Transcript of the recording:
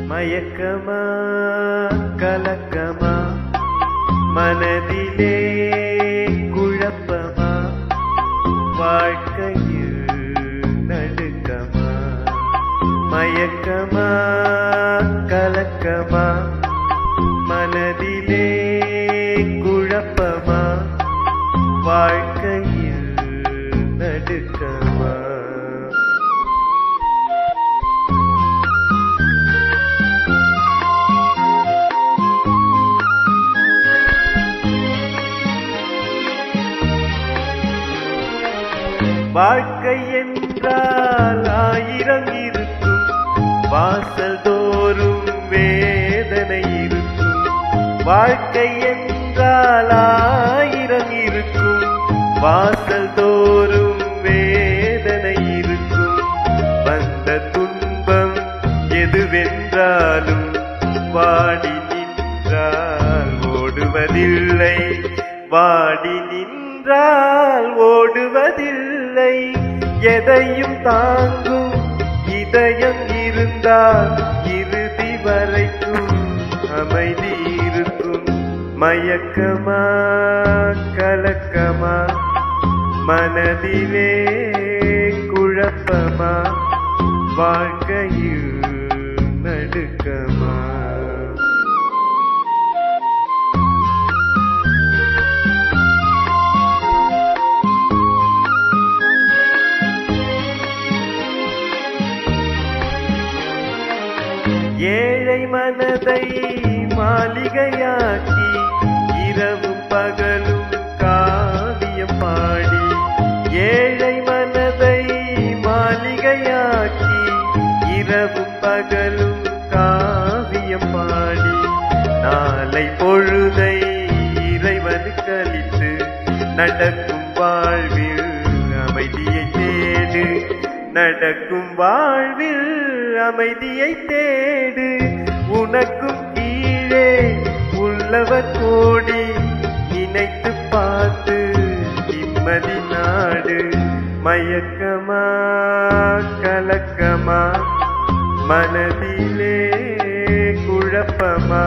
மயக்கமா கலக்கமா மனதிலே குழப்பமா வாழ்க்கையில் நடுக்கமா மயக்கமா கலக்கமா மனதிலே குழப்பமா வாழ்க்கையில் நடுக்கமா வாழ்க்கை என்றால் ஆயிரம் இருக்கும் வாசல் தோறும் வேதனை இருக்கும் வாழ்க்கை என்றால் ஆயிரம் இருக்கும் வாசல் தோறும் வேதனை இருக்கும் வந்த துன்பம் எதுவென்றாலும் வாடி நின்றால் ஓடுவதில்லை வாடி நின்றால் ஓடுவதில்லை எதையும் தாங்கும் இதயம் இருந்தால் இறுதி வரைக்கும் அமைதி இருக்கும் மயக்கமா கலக்கமா மனதிலே குழப்பமா வாழ்க்கையில் நடுக்கமா ஏழை மனதை மாளிகையாக்கி இரவும் பகலும் காவியம் பாடி ஏழை மனதை மாளிகையாக்கி இரவும் பகலும் காவியம் பாடி நாளை பொழுதை இறைவனுக்கு அளித்து நடக்கும் வாழ்வில் அமைதியை தேடு நடக்கும் வாழ்வில் அமைதியை தேடு உனக்கும் கீழே உள்ளவர் கோடி நினைத்து பார்த்து நிம்மதி நாடு மயக்கமா கலக்கமா மனதிலே குழப்பமா